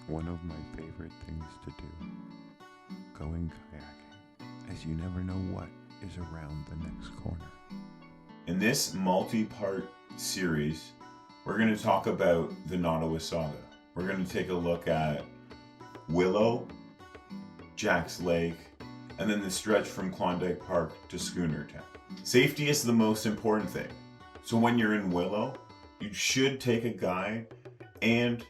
One of my favorite things to do, going kayaking, as you never know what is around the next corner. In this multi-part series, we're going to talk about the Nottawa Saga. We're going to take a look at Willow, Jack's Lake, and then the stretch from Klondike Park to Schooner Town. Safety is the most important thing. So when you're in Willow, you should take a guide and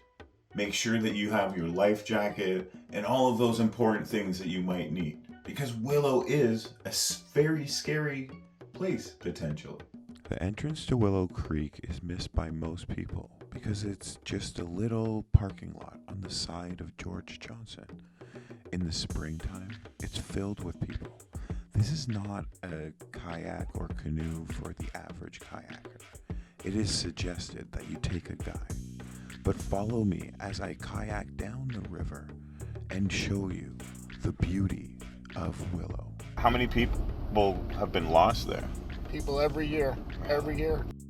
make sure that you have your life jacket and all of those important things that you might need. Because Willow is a very scary place, potentially. The entrance to Willow Creek is missed by most people because it's just a little parking lot on the side of George Johnson. In the springtime, it's filled with people. This is not a kayak or canoe for the average kayaker. It is suggested that you take a guide. But follow me as I kayak down the river and show you the beauty of Willow. How many people have been lost there? People every year.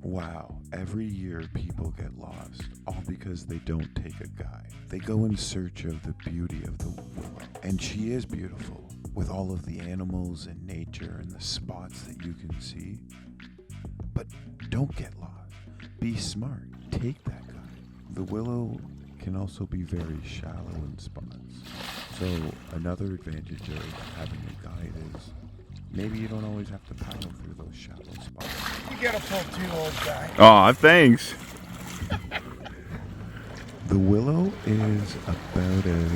Wow, every year people get lost, all because they don't take a guide. They go in search of the beauty of the Willow. And she is beautiful, with all of the animals and nature and the spots that you can see. But don't get lost. Be smart. Take that guide. The Willow can also be very shallow in spots. So another advantage of having a guide is maybe you don't always have to paddle through those shallow spots. You gotta pull too, old guy. Aw, thanks. The Willow is about a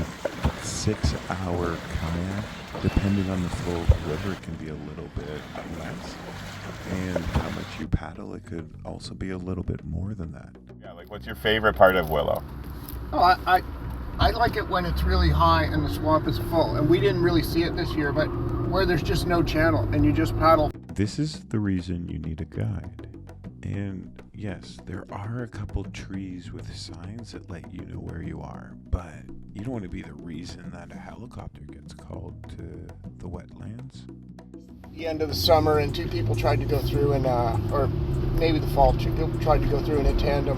6-hour kayak. Depending on the flow of the river, it can be a little bit less. And how much you paddle, it could also be a little bit more than that. Yeah, like what's your favorite part of Willow? Oh, I like it when it's really high and the swamp is full. And we didn't really see it this year, but where there's just no channel and you just paddle. This is the reason you need a guide. And yes, there are a couple trees with signs that let you know where you are, but you don't want to be the reason that a helicopter gets called to the wetlands. The end of the summer, and two people tried to go through, and or maybe the fall, two people tried to go through in a tandem,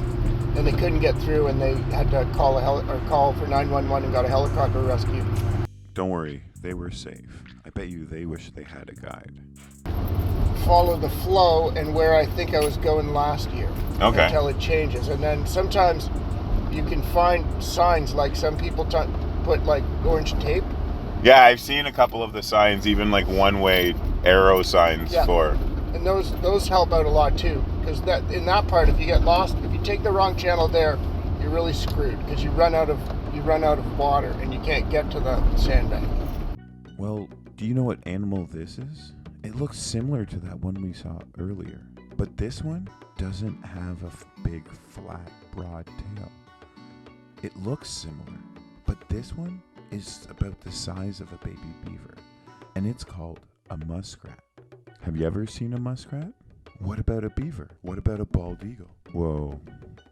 and they couldn't get through, and they had to call for 911 and got a helicopter rescue. Don't worry, they were safe. I bet you they wish they had a guide. Follow the flow and where I think I was going last year. Okay. Until it changes, and then sometimes you can find signs, like some people put like orange tape. Yeah, I've seen a couple of the signs, even like one-way arrow signs for. And those help out a lot too, because in that part, if you get lost, if you take the wrong channel there, you're really screwed because you run out of water and you can't get to the sandbank. Well, do you know what animal this is? It looks similar to that one we saw earlier, but this one doesn't have a big, flat, broad tail. It looks similar, but this one is about the size of a baby beaver, and it's called a muskrat. Have you ever seen a muskrat? What about a beaver? What about a bald eagle? Whoa,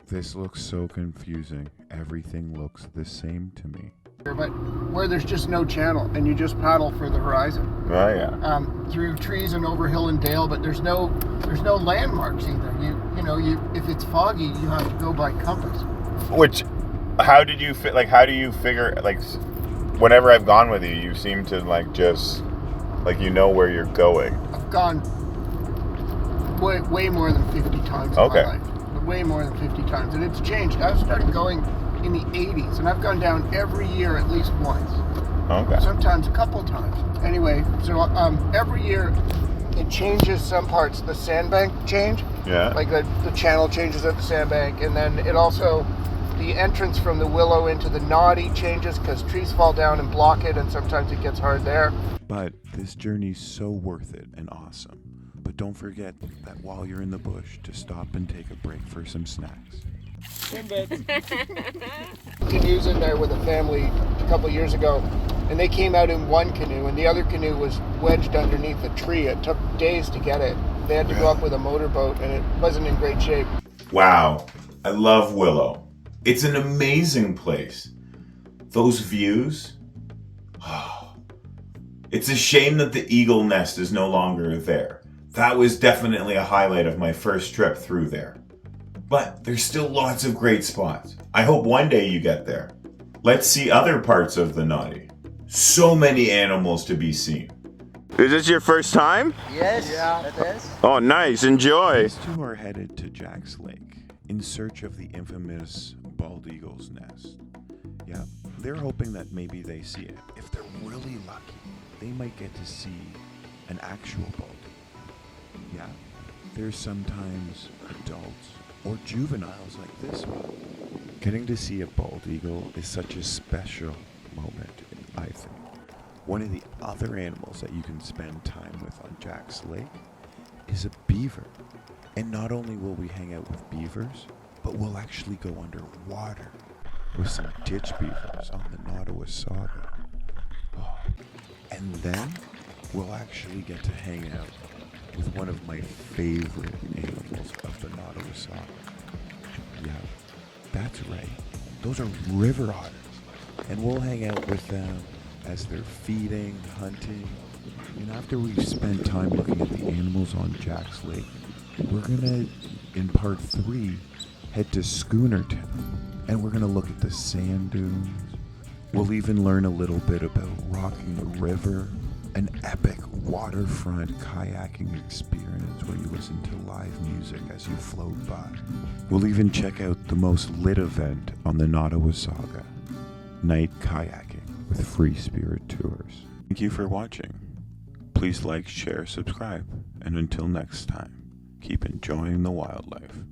this looks so confusing. Everything looks the same to me. But where there's just no channel and you just paddle for the horizon. Oh yeah. Through trees and over hill and dale, but there's no landmarks either. You if it's foggy, you have to go by compass. How do you figure, like, whenever I've gone with you, you seem to like just like you know where you're going. I've gone way more than 50 times in my life. Way more than 50 times, and it's changed. I started going in the 80s, and I've gone down every year at least once. Okay. Sometimes a couple times. Anyway, so every year it changes some parts. The sandbank change. Yeah. Like the channel changes at the sandbank, and then it also, the entrance from the Willow into the Naughty changes because trees fall down and block it, and sometimes it gets hard there. But this journey's so worth it and awesome. But don't forget that while you're in the bush, to stop and take a break for some snacks. Canoes in there with a family a couple years ago, and they came out in one canoe, and the other canoe was wedged underneath a tree. It took days to get it. They had to go up with a motorboat, and it wasn't in great shape. Wow, I love Willow. It's an amazing place. Those views. It's a shame that the eagle nest is no longer there. That was definitely a highlight of my first trip through there. But there's still lots of great spots. I hope one day you get there. Let's see other parts of the Naughty. So many animals to be seen. Is this your first time? Yes, yeah, it is. Oh, nice. Enjoy. These two are headed to Jack's Lake in search of the infamous bald eagle's nest. Yeah, they're hoping that maybe they see it. If they're really lucky, they might get to see an actual bald eagle. Yeah, there's sometimes adults or juveniles like this one. Getting to see a bald eagle is such a special moment, I think. One of the other animals that you can spend time with on Jack's Lake is a beaver. And not only will we hang out with beavers, but we'll actually go underwater with some ditch beavers on the Nottawasaga. Oh. And then we'll actually get to hang out with one of my favorite animals of the Nottawasaga. Yeah, that's right. Those are river otters. And we'll hang out with them as they're feeding, hunting. And after we've spent time looking at the animals on Jack's Lake, we're gonna, in part 3, head to Schooner and we're gonna look at the sand dunes. We'll even learn a little bit about rocking the river, an epic waterfront kayaking experience where you listen to live music as you float by. We'll even check out the most lit event on the Nottawasaga, night kayaking with free Sipirt tours. Thank you for watching. Please like, share, subscribe, and until next time, keep enjoying the wildlife.